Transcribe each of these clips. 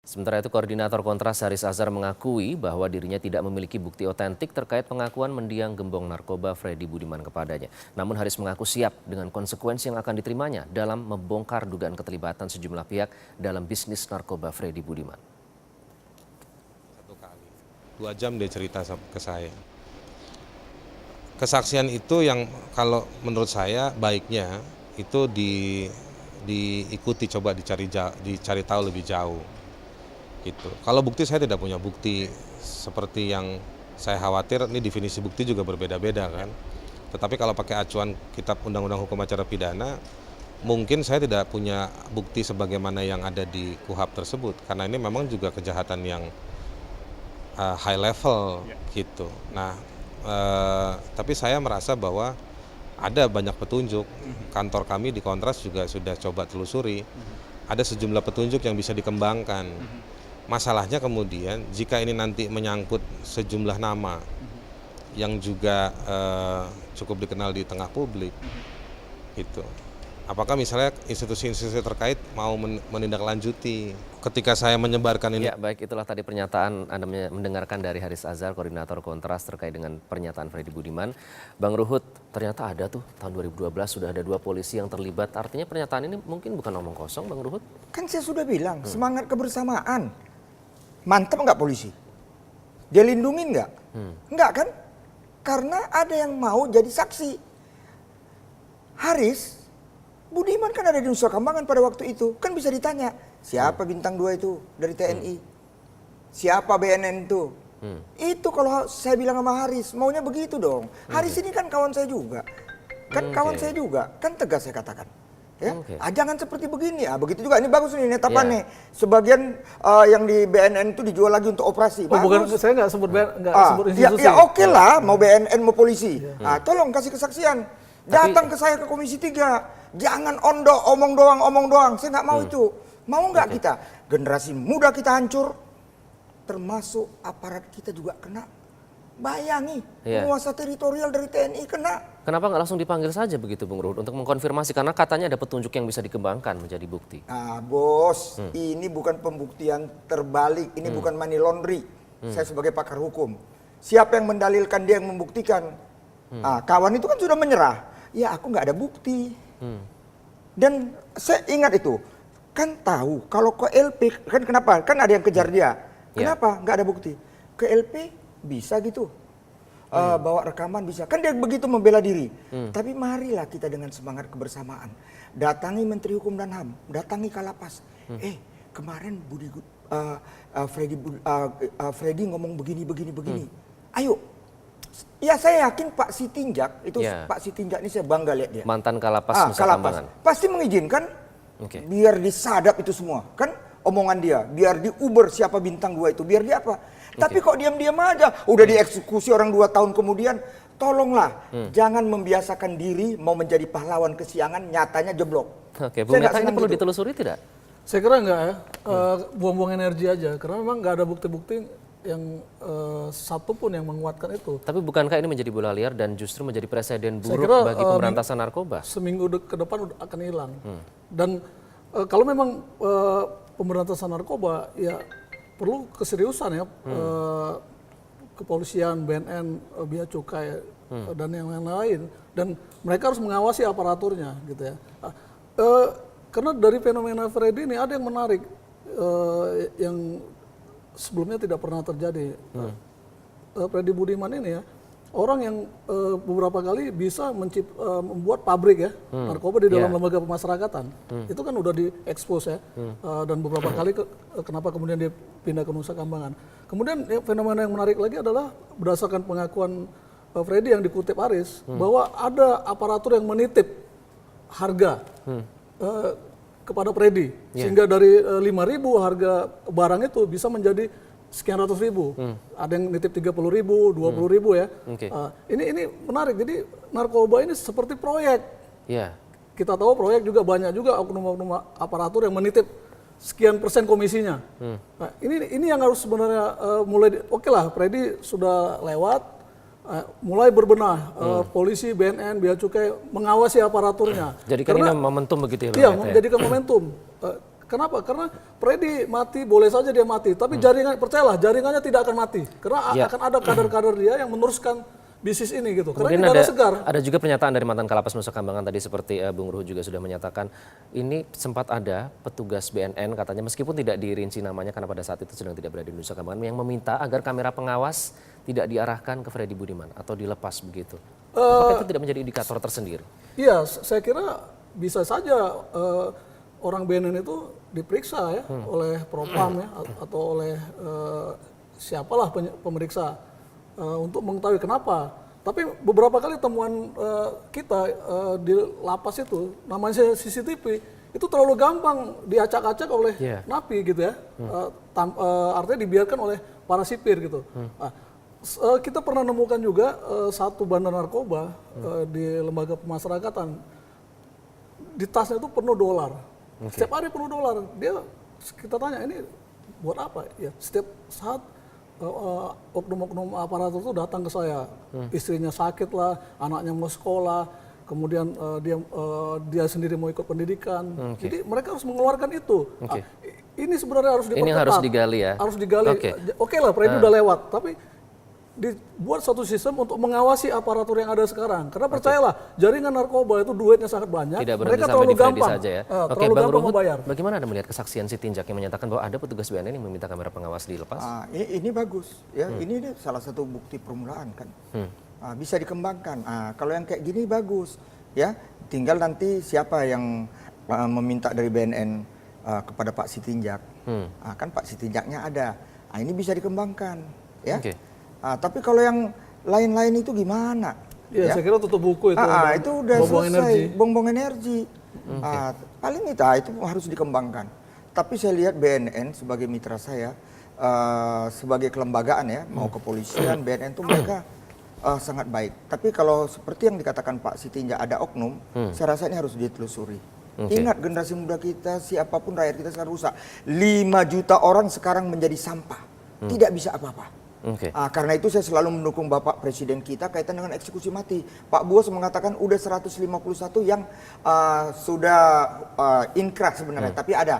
Sementara itu, Koordinator Kontras Haris Azhar mengakui bahwa dirinya tidak memiliki bukti otentik terkait pengakuan mendiang gembong narkoba Freddy Budiman kepadanya. Namun Haris mengaku siap dengan konsekuensi yang akan diterimanya dalam membongkar dugaan keterlibatan sejumlah pihak dalam bisnis narkoba Freddy Budiman. 1 kali, 2 jam dia cerita ke saya. Kesaksian itu yang kalau menurut saya baiknya itu diikuti, coba dicari tahu lebih jauh. Gitu. Kalau bukti saya tidak punya bukti seperti yang saya khawatir, ini definisi bukti juga berbeda-beda kan. Tetapi kalau pakai acuan kitab Undang-Undang Hukum Acara Pidana, mungkin saya tidak punya bukti sebagaimana yang ada di KUHP tersebut, karena ini memang juga kejahatan yang high level gitu. Nah, tapi saya merasa bahwa ada banyak petunjuk. Kantor kami di Kontras juga sudah coba telusuri, ada sejumlah petunjuk yang bisa dikembangkan. Masalahnya kemudian jika ini nanti menyangkut sejumlah nama yang juga cukup dikenal di tengah publik, gitu. Apakah misalnya institusi-institusi terkait mau menindaklanjuti ketika saya menyebarkan ini? Ya, baik, itulah tadi pernyataan Anda mendengarkan dari Haris Azhar, Koordinator Kontras terkait dengan pernyataan Freddy Budiman. Bang Ruhut, ternyata ada tuh tahun 2012 sudah ada 2 polisi yang terlibat. Artinya pernyataan ini mungkin bukan omong kosong, Bang Ruhut? Kan saya sudah bilang, semangat kebersamaan. Mantap nggak polisi? Dia lindungin nggak? Nggak kan? Karena ada yang mau jadi saksi. Haris Budiman kan ada di Nusa Kambangan pada waktu itu. Kan bisa ditanya, siapa bintang 2 itu dari TNI? Siapa BNN itu? Itu kalau saya bilang sama Haris, maunya begitu dong. Haris ini kan kawan saya juga. Kan kawan saya juga. Kan tegas saya katakan. Ya, jangan seperti begini. Begitu juga. Ini bagus nih netapannya. Sebagian yang di BNN itu dijual lagi untuk operasi. Bukan, saya nggak sebut institusi. Ya oke lah, mau BNN mau polisi. Tolong kasih kesaksian. Datang ke saya ke Komisi 3. Jangan omong doang. Saya nggak mau itu. Mau nggak kita? Generasi muda kita hancur. Termasuk aparat kita juga kena. Bayangi, penguasa teritorial dari TNI kena. Kenapa nggak langsung dipanggil saja begitu, Bung Ruhut, untuk mengkonfirmasi? Karena katanya ada petunjuk yang bisa dikembangkan menjadi bukti. Bos, ini bukan pembuktian terbalik. Ini bukan money laundry. Saya sebagai pakar hukum. Siapa yang mendalilkan, dia yang membuktikan. Kawan itu kan sudah menyerah. Ya aku nggak ada bukti. Dan saya ingat itu, kan tahu kalau ke LP, kan kenapa? Kan ada yang kejar dia. Kenapa? Nggak ada bukti. Ke LP bisa gitu. Bawa rekaman bisa. Kan dia begitu membela diri. Tapi marilah kita dengan semangat kebersamaan. Datangi Menteri Hukum dan HAM. Datangi Kalapas. Kemarin Freddy ngomong begini. Ayo. Ya saya yakin Pak Sitinjak, itu Pak Sitinjak ini saya bangga lihat dia. Mantan Kalapas Nusa Kambangan. Pasti mengizinkan biar disadap itu semua. Kan omongan dia. Biar diuber siapa bintang 2 itu. Biar dia apa? Tapi kok diam-diam aja, udah dieksekusi orang 2 tahun kemudian. Tolonglah, jangan membiasakan diri mau menjadi pahlawan kesiangan, nyatanya jeblok. Bung Neta, ini perlu ditelusuri tidak? Saya kira enggak ya, buang-buang energi aja, karena memang nggak ada bukti-bukti yang satu pun yang menguatkan itu. Tapi bukankah ini menjadi bola liar dan justru menjadi presiden buruk bagi pemberantasan narkoba? Seminggu ke depan akan hilang. Dan kalau memang pemberantasan narkoba, ya perlu keseriusan ya, kepolisian, BNN, Bea Cukai, dan yang lain. Dan mereka harus mengawasi aparaturnya gitu ya. Karena dari fenomena Freddy ini ada yang menarik, yang sebelumnya tidak pernah terjadi. Freddy Budiman ini ya, orang yang beberapa kali bisa membuat pabrik ya, narkoba di dalam lembaga pemasyarakatan. Itu kan udah diekspos ya, dan beberapa kali kenapa kemudian dia pindah ke Nusa Kambangan. Kemudian fenomena yang menarik lagi adalah berdasarkan pengakuan Freddy yang dikutip Haris, bahwa ada aparatur yang menitip harga kepada Freddy, sehingga dari 5.000 harga barang itu bisa menjadi sekian ratus ribu, ada yang nitip 30.000, 20.000 ya. Ini menarik. Jadi narkoba ini seperti proyek. Kita tahu proyek juga banyak juga oknum-oknum aparatur yang menitip sekian persen komisinya. Nah, ini yang harus sebenarnya mulai. Oke lah, Freddy sudah lewat, mulai berbenah. Polisi, BNN, Bea Cukai mengawasi aparaturnya. Jadikan ini momentum begitu ya? Iya, menjadikan momentum. Kenapa? Karena Freddy mati, boleh saja dia mati, tapi jaringan, percayalah, jaringannya tidak akan mati. Karena akan ada kader-kader dia yang meneruskan bisnis ini gitu. Karena Kemudian ini darah segar. ada juga pernyataan dari mantan Kalapas Nusa Kambangan tadi seperti Bung Ruhut juga sudah menyatakan ini sempat ada petugas BNN katanya meskipun tidak dirinci namanya karena pada saat itu sedang tidak berada di Nusa Kambangan yang meminta agar kamera pengawas tidak diarahkan ke Freddy Budiman atau dilepas begitu. Apakah itu tidak menjadi indikator tersendiri? Iya, saya kira bisa saja orang BNN itu diperiksa ya oleh Propam ya atau oleh siapalah pemeriksa untuk mengetahui kenapa. Tapi beberapa kali temuan kita di lapas itu, namanya CCTV, itu terlalu gampang diacak-acak oleh napi gitu ya. Artinya dibiarkan oleh para sipir gitu. Nah, kita pernah nemukan juga satu bandar narkoba di lembaga pemasyarakatan. Di tasnya itu penuh dolar. Setiap hari penuh dolar. Kita tanya ini buat apa? Ya, setiap saat oknum-oknum aparatur itu datang ke saya, istrinya sakit lah, anaknya mau sekolah, kemudian dia sendiri mau ikut pendidikan, jadi mereka harus mengeluarkan itu. Ini sebenarnya harus diperketat. Ini harus digali ya? Harus digali. Oke lah, Freddy udah lewat, tapi dibuat satu sistem untuk mengawasi aparatur yang ada sekarang. Karena percayalah, jaringan narkoba itu duitnya sangat banyak. Tidak berhenti mereka sampai terlalu di Freddy gampang, saja ya. terlalu Bang gampang Ruhut, membayar. bagaimana Anda melihat kesaksian Sitinjak yang menyatakan bahwa ada petugas BNN yang meminta kamera pengawas dilepas? Ini bagus ya. Ini salah satu bukti permulaan kan. Bisa dikembangkan. Kalau yang kayak gini bagus ya. Tinggal nanti siapa yang meminta dari BNN kepada Pak Sitinjak. Kan Pak Sitinjaknya ada. Ini bisa dikembangkan ya. Tapi kalau yang lain-lain itu gimana? Ya, saya kira tutup buku itu. Itu udah selesai, bongbong energi. Paling itu harus dikembangkan. Tapi saya lihat BNN sebagai mitra saya, sebagai kelembagaan ya, mau kepolisian, BNN itu mereka sangat baik. Tapi kalau seperti yang dikatakan Pak Sitinjak ada oknum, saya rasa ini harus ditelusuri. Ingat generasi muda kita, siapapun rakyat kita sekarang rusak. 5 juta orang sekarang menjadi sampah, tidak bisa apa-apa. Karena itu saya selalu mendukung Bapak Presiden kita kaitan dengan eksekusi mati. Pak Buas mengatakan udah 151 yang sudah inkrah sebenarnya, tapi ada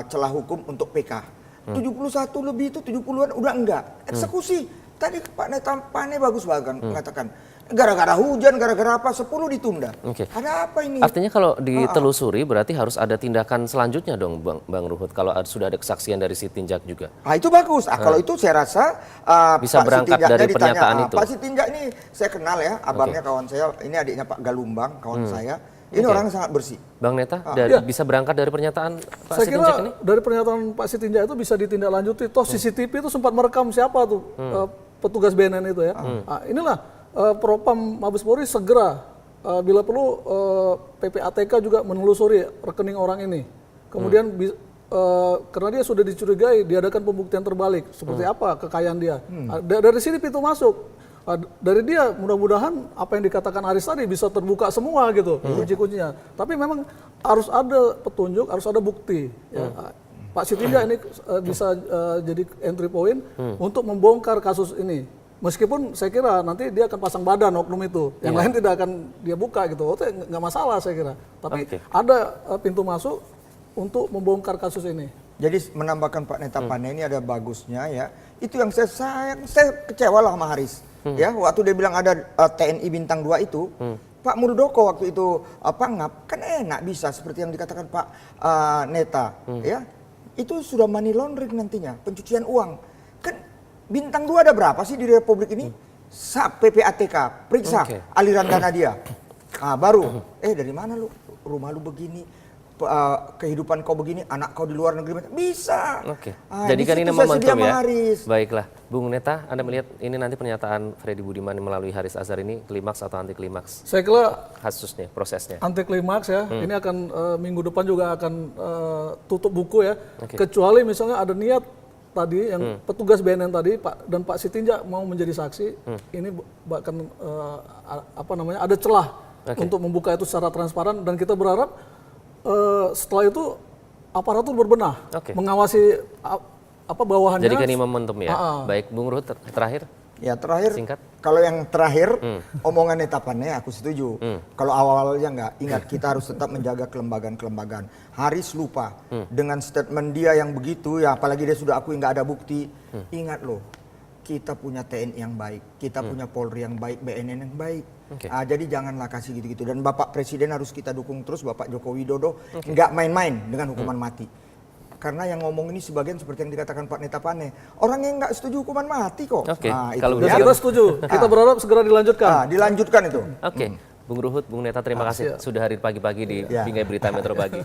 celah hukum untuk PK. 71 lebih itu 70-an udah enggak. Eksekusi. Tadi Pak Neta Pane bagus banget mengatakan gara-gara hujan, gara-gara apa 10 ditunda. Ada apa ini? Artinya kalau ditelusuri berarti harus ada tindakan selanjutnya dong Bang Ruhut kalau sudah ada kesaksian dari Sitinjak juga. Itu bagus. Kalau itu saya rasa bisa Pak berangkat dari ditanya, pernyataan itu. Pak Sitinjak ini saya kenal ya, abangnya kawan saya, ini adiknya Pak Galumbang, kawan saya. Ini orang sangat bersih. Bang Neta, bisa berangkat dari pernyataan Pak Saya Sitinjak kira ini? dari pernyataan Pak Sitinjak itu bisa ditindaklanjuti. Toh CCTV itu sempat merekam siapa tuh petugas BNN itu ya. Inilah Propam Mabes Polri segera bila perlu PPATK juga menelusuri rekening orang ini. Kemudian karena dia sudah dicurigai diadakan pembuktian terbalik seperti apa kekayaan dia. Dari sini pintu masuk. Dari dia mudah-mudahan apa yang dikatakan Aris tadi bisa terbuka semua gitu kunci-kuncinya. Tapi memang harus ada petunjuk, harus ada bukti. Ya. Pak Sitinjak ini bisa jadi entry point untuk membongkar kasus ini. Meskipun saya kira nanti dia akan pasang badan oknum itu, yang lain tidak akan dia buka gitu. Itu nggak masalah saya kira. Tapi ada pintu masuk untuk membongkar kasus ini. Jadi menambahkan Pak Neta Pane ini ada bagusnya ya. Itu yang saya sayang, saya kecewa lah sama Haris. Ya, waktu dia bilang ada TNI bintang 2 itu, Pak Muldoko waktu itu ngap, kan enak bisa seperti yang dikatakan Pak Neta, ya. Itu sudah money laundering nantinya, pencucian uang. Kan bintang 2 ada berapa sih di Republik ini? PPATK, periksa aliran dana dia. Baru, dari mana lu? Rumah lu begini, kehidupan kau begini, anak kau di luar negeri bisa. Jadikan ini momentum ya. Baiklah, Bung Neta, Anda melihat ini nanti pernyataan Freddy Budiman melalui Haris Azhar ini klimaks atau anti klimaks? Saya kira kasusnya, prosesnya. Anti klimaks ya. Ini akan minggu depan juga akan tutup buku ya. Kecuali misalnya ada niat tadi yang petugas BNN tadi dan Pak Sitinjak mau menjadi saksi, ini bahkan ada celah untuk membuka itu secara transparan dan kita berharap setelah itu aparatur berbenah mengawasi bawahannya. Jadikan ini momentum ya. Baik, Bung Ruhut terakhir. Ya terakhir, Singkat. kalau yang terakhir omongan etapannya aku setuju. Kalau awal-awalnya enggak, ingat kita harus tetap menjaga kelembagaan-kelembagaan. Haris lupa dengan statement dia yang begitu ya, apalagi dia sudah akui nggak ada bukti. Ingat loh, kita punya TNI yang baik, kita punya Polri yang baik, BNN yang baik. Oke. Jadi janganlah kasih gitu-gitu. Dan Bapak Presiden harus kita dukung terus, Bapak Joko Widodo nggak main-main dengan hukuman mati. Karena yang ngomong ini sebagian seperti yang dikatakan Pak Netapane, orang yang nggak setuju hukuman mati kok. Oke, Nah, itu kalau Dan ya. kita setuju. Kita berharap segera dilanjutkan. Dilanjutkan itu. Oke, Bung Ruhut, Bung Neta, terima kasih sudah hadir pagi-pagi di Ya. Bingkai Berita Metro Pagi.